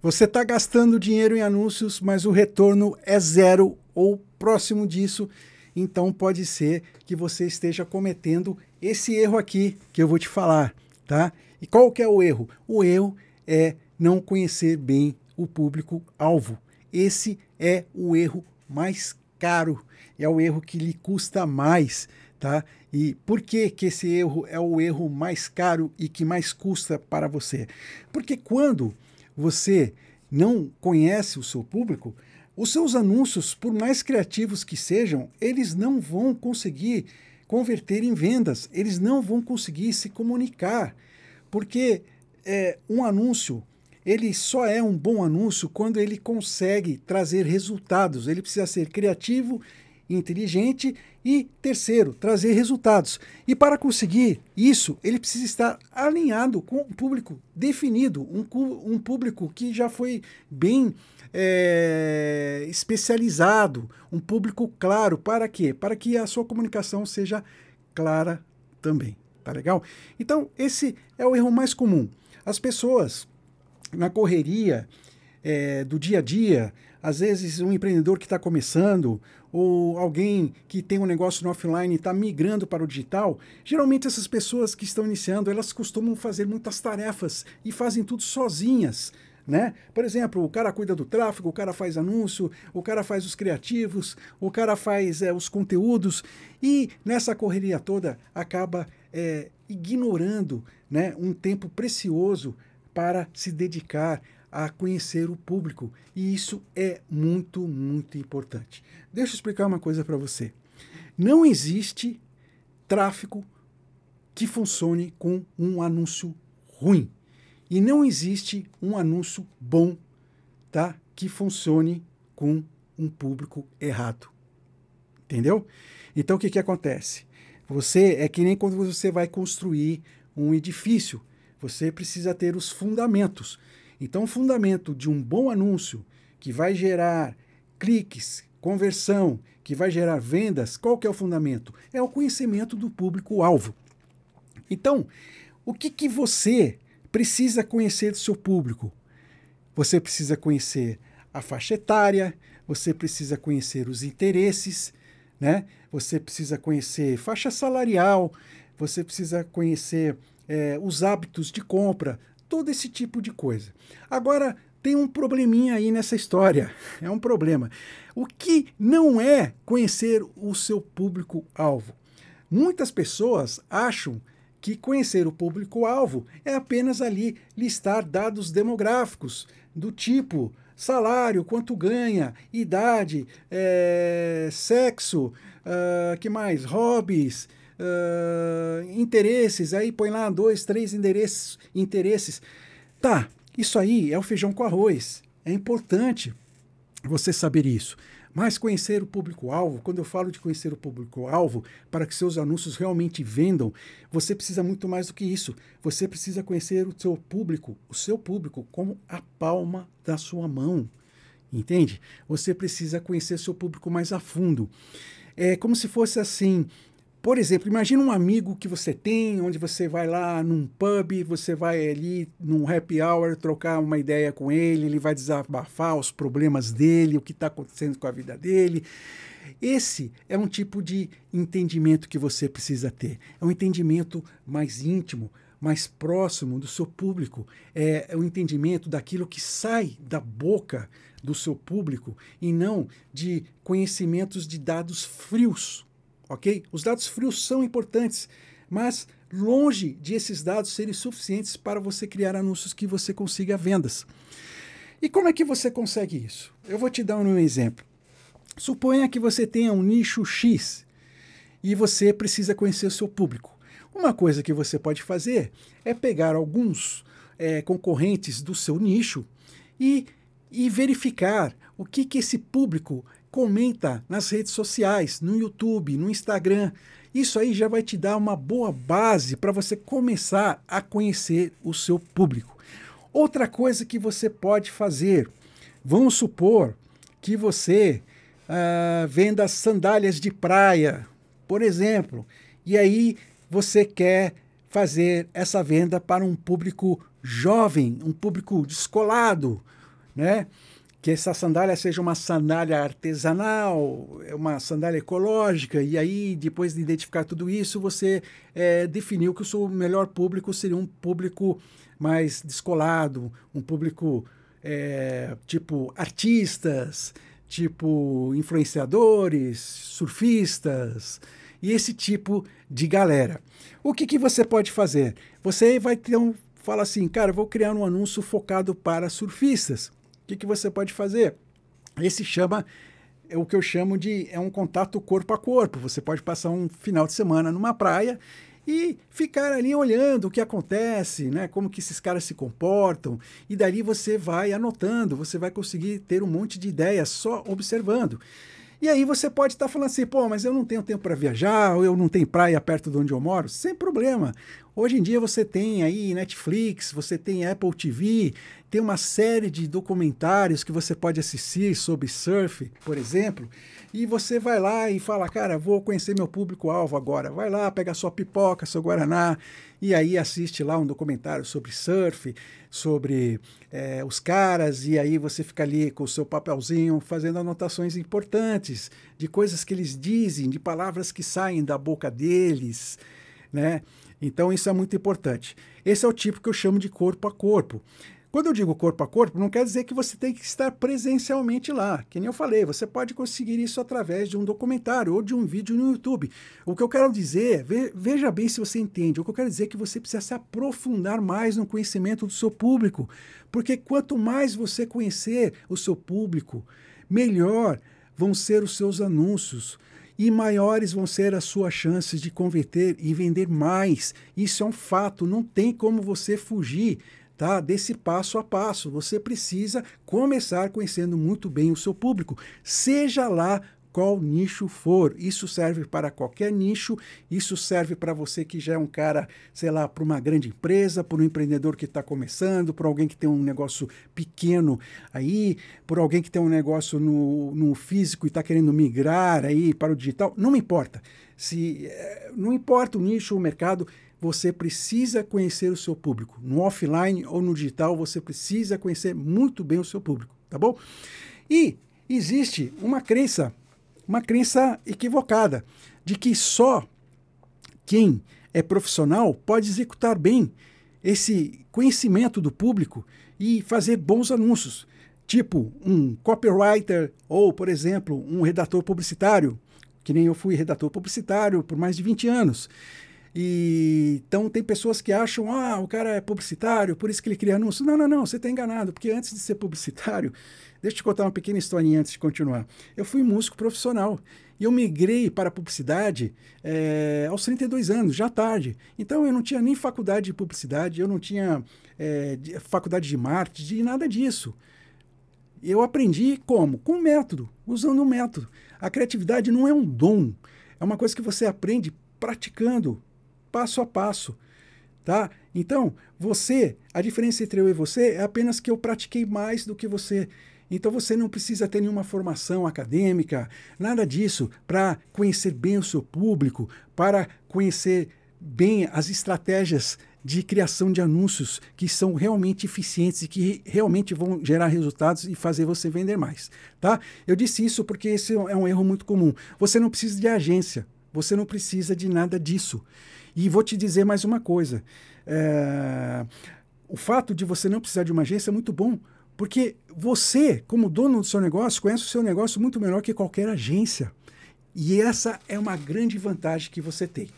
Você está gastando dinheiro em anúncios, mas o retorno é zero ou próximo disso. Então pode ser que você esteja cometendo esse erro aqui que eu vou te falar, tá? E qual que é o erro? O erro é não conhecer bem o público-alvo. Esse é o erro mais caro, é o erro que lhe custa mais, tá? E por que que esse erro é o erro mais caro e que mais custa para você? Porque quando você não conhece o seu público, os seus anúncios, por mais criativos que sejam, eles não vão conseguir converter em vendas, eles não vão conseguir se comunicar, porque um anúncio, ele só é um bom anúncio quando ele consegue trazer resultados, ele precisa ser criativo, inteligente e, terceiro, trazer resultados. E para conseguir isso, ele precisa estar alinhado com um público definido, um público que já foi bem especializado, um público claro. Para quê? Para que a sua comunicação seja clara também. Tá legal? Então, esse é o erro mais comum. As pessoas, na correria do dia a dia, às vezes um empreendedor que está começando ou alguém que tem um negócio no offline e está migrando para o digital, geralmente essas pessoas que estão iniciando, elas costumam fazer muitas tarefas e fazem tudo sozinhas, né? Por exemplo, o cara cuida do tráfego, o cara faz anúncio, o cara faz os criativos, o cara faz os conteúdos e nessa correria toda acaba ignorando, né, um tempo precioso para se dedicar a conhecer o público. E isso é muito, muito importante. Deixa eu explicar uma coisa para você. Não existe tráfego que funcione com um anúncio ruim. E não existe um anúncio bom, tá, que funcione com um público errado. Entendeu? Então o que que acontece? Você é que nem quando você vai construir um edifício. Você precisa ter os fundamentos. Então, o fundamento de um bom anúncio que vai gerar cliques, conversão, que vai gerar vendas, qual que é o fundamento? É o conhecimento do público-alvo. Então, o que que você precisa conhecer do seu público? Você precisa conhecer a faixa etária, você precisa conhecer os interesses, né? Você precisa conhecer faixa salarial, você precisa conhecer os hábitos de compra, todo esse tipo de coisa. Agora, tem um probleminha aí nessa história, é um problema. O que não é conhecer o seu público-alvo? Muitas pessoas acham que conhecer o público-alvo é apenas ali listar dados demográficos, do tipo salário, quanto ganha, idade, sexo, que mais? Hobbies, interesses, aí põe lá 2, 3 interesses. Tá, isso aí é o feijão com arroz. É importante você saber isso. Mas conhecer o público-alvo, quando eu falo de conhecer o público-alvo, para que seus anúncios realmente vendam, você precisa muito mais do que isso. Você precisa conhecer o seu público como a palma da sua mão. Entende? Você precisa conhecer seu público mais a fundo. É como se fosse assim. Por exemplo, imagina um amigo que você tem, onde você vai lá num pub, você vai ali num happy hour trocar uma ideia com ele vai desabafar os problemas dele, o que está acontecendo com a vida dele. Esse é um tipo de entendimento que você precisa ter. É um entendimento mais íntimo, mais próximo do seu público. É um entendimento daquilo que sai da boca do seu público e não de conhecimentos de dados frios. Ok? Os dados frios são importantes, mas longe de esses dados serem suficientes para você criar anúncios que você consiga vendas. E como é que você consegue isso? Eu vou te dar um exemplo. Suponha que você tenha um nicho X e você precisa conhecer o seu público. Uma coisa que você pode fazer é pegar alguns concorrentes do seu nicho e verificar o que esse público comenta nas redes sociais, no YouTube, no Instagram. Isso aí já vai te dar uma boa base para você começar a conhecer o seu público. Outra coisa que você pode fazer, vamos supor que você venda sandálias de praia, por exemplo, e aí você quer fazer essa venda para um público jovem, um público descolado, né? Que essa sandália seja uma sandália artesanal, uma sandália ecológica, e aí, depois de identificar tudo isso, você definiu que o seu melhor público seria um público mais descolado, um público tipo artistas, tipo influenciadores, surfistas, e esse tipo de galera. O que você pode fazer? Você vai ter fala assim, cara, vou criar um anúncio focado para surfistas. O que você pode fazer? Esse é o que eu chamo de um contato corpo a corpo. Você pode passar um final de semana numa praia e ficar ali olhando o que acontece, né? Como que esses caras se comportam, e dali você vai anotando, você vai conseguir ter um monte de ideias só observando. E aí você pode estar falando assim, pô, mas eu não tenho tempo para viajar, ou eu não tenho praia perto de onde eu moro. Sem problema. Hoje em dia você tem aí Netflix, você tem Apple TV, tem uma série de documentários que você pode assistir sobre surf, por exemplo, e você vai lá e fala, cara, vou conhecer meu público-alvo agora. Vai lá, pega sua pipoca, seu guaraná, e aí assiste lá um documentário sobre surf, sobre os caras, e aí você fica ali com o seu papelzinho fazendo anotações importantes de coisas que eles dizem, de palavras que saem da boca deles, né? Então isso é muito importante. Esse é o tipo que eu chamo de corpo a corpo. Quando eu digo corpo a corpo, não quer dizer que você tem que estar presencialmente lá. Que nem eu falei, você pode conseguir isso através de um documentário ou de um vídeo no YouTube. O que eu quero dizer, veja bem se você entende, o que eu quero dizer é que você precisa se aprofundar mais no conhecimento do seu público. Porque quanto mais você conhecer o seu público, melhor vão ser os seus anúncios. E maiores vão ser as suas chances de converter e vender mais. Isso é um fato, não tem como você fugir, tá, desse passo a passo. Você precisa começar conhecendo muito bem o seu público, seja lá qual nicho for. Isso serve para qualquer nicho, isso serve para você que já é um cara, sei lá, para uma grande empresa, para um empreendedor que está começando, para alguém que tem um negócio pequeno aí, por alguém que tem um negócio no físico e está querendo migrar aí para o digital. Não me importa. Não importa o nicho, o mercado, você precisa conhecer o seu público. No offline ou no digital, você precisa conhecer muito bem o seu público, tá bom? E existe uma crença equivocada de que só quem é profissional pode executar bem esse conhecimento do público e fazer bons anúncios, tipo um copywriter ou, por exemplo, um redator publicitário, que nem eu fui redator publicitário por mais de 20 anos. Então tem pessoas que acham, o cara é publicitário, por isso que ele cria anúncios. Não, você está enganado, porque antes de ser publicitário, deixa eu te contar uma pequena historinha antes de continuar. Eu fui músico profissional e eu migrei para a publicidade aos 32 anos, já tarde. Então eu não tinha nem faculdade de publicidade, eu não tinha faculdade de marketing, de nada disso. Eu aprendi como? Com um método, usando um método. A criatividade não é um dom, é uma coisa que você aprende praticando, passo a passo, tá? Então, a diferença entre eu e você é apenas que eu pratiquei mais do que você. Então, você não precisa ter nenhuma formação acadêmica, nada disso, para conhecer bem o seu público, para conhecer bem as estratégias de criação de anúncios que são realmente eficientes e que realmente vão gerar resultados e fazer você vender mais, tá? Eu disse isso porque esse é um erro muito comum. Você não precisa de agência, você não precisa de nada disso. E vou te dizer mais uma coisa. O fato de você não precisar de uma agência é muito bom, porque você, como dono do seu negócio, conhece o seu negócio muito melhor que qualquer agência. E essa é uma grande vantagem que você tem.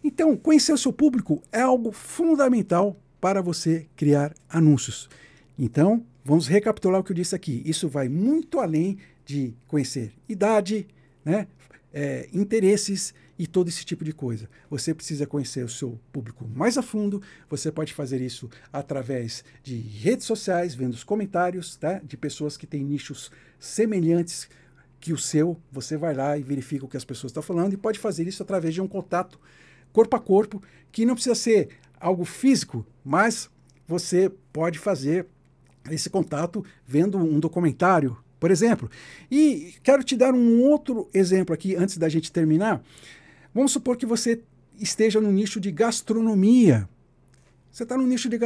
Então, conhecer o seu público é algo fundamental para você criar anúncios. Então, vamos recapitular o que eu disse aqui. Isso vai muito além de conhecer idade, né? Interesses e todo esse tipo de coisa. Você precisa conhecer o seu público mais a fundo. Você pode fazer isso através de redes sociais, vendo os comentários, tá? De pessoas que têm nichos semelhantes que o seu. Você vai lá e verifica o que as pessoas estão falando e pode fazer isso através de um contato corpo a corpo, que não precisa ser algo físico, mas você pode fazer esse contato vendo um documentário, por exemplo. E quero te dar um outro exemplo aqui, antes da gente terminar. Vamos supor que você esteja no nicho de gastronomia. Você está no nicho de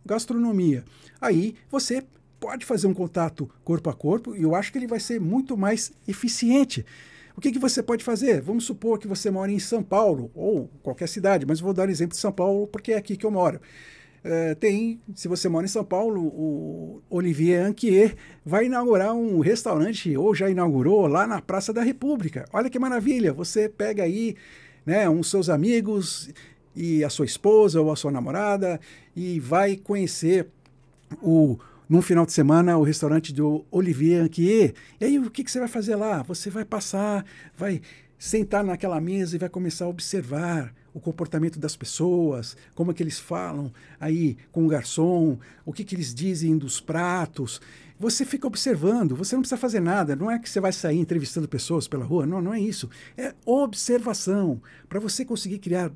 gastronomia. Aí você pode fazer um contato corpo a corpo e eu acho que ele vai ser muito mais eficiente. O que você pode fazer? Vamos supor que você mora em São Paulo, ou qualquer cidade, mas vou dar o exemplo de São Paulo porque é aqui que eu moro. Se você mora em São Paulo, o Olivier Anquier vai inaugurar um restaurante, ou já inaugurou, lá na Praça da República. Olha que maravilha, você pega aí, né, uns seus amigos e a sua esposa ou a sua namorada e vai conhecer num final de semana o restaurante do Olivier Anquier. E aí o que você vai fazer lá? Você vai passar, vai sentar naquela mesa e vai começar a observar o comportamento das pessoas, como é que eles falam aí com o garçom, o que eles dizem dos pratos. Você fica observando, você não precisa fazer nada, não é que você vai sair entrevistando pessoas pela rua, não, não é isso. É observação. Para você conseguir criar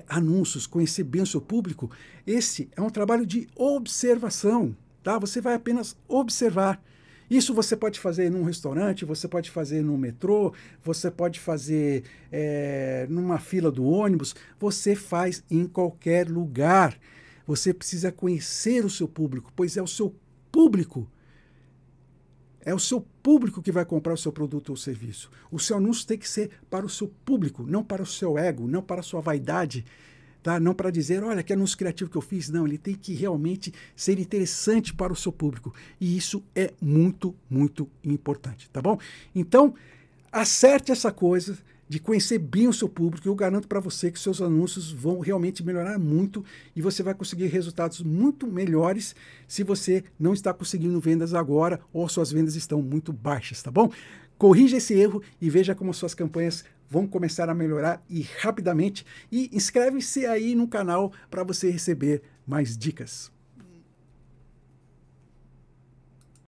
anúncios, conhecer bem o seu público, esse é um trabalho de observação, tá? Você vai apenas observar. Isso você pode fazer num restaurante, você pode fazer no metrô, você pode fazer numa fila do ônibus, você faz em qualquer lugar. Você precisa conhecer o seu público, pois é o seu público. É o seu público que vai comprar o seu produto ou serviço. O seu anúncio tem que ser para o seu público, não para o seu ego, não para a sua vaidade. Tá? Não para dizer, olha, que anúncio criativo que eu fiz. Não, ele tem que realmente ser interessante para o seu público. E isso é muito, muito importante, tá bom? Então, acerte essa coisa de conhecer bem o seu público. Eu garanto para você que seus anúncios vão realmente melhorar muito e você vai conseguir resultados muito melhores se você não está conseguindo vendas agora ou suas vendas estão muito baixas, tá bom? Corrija esse erro e veja como suas campanhas vão começar a melhorar e rapidamente. E inscreve-se aí no canal para você receber mais dicas.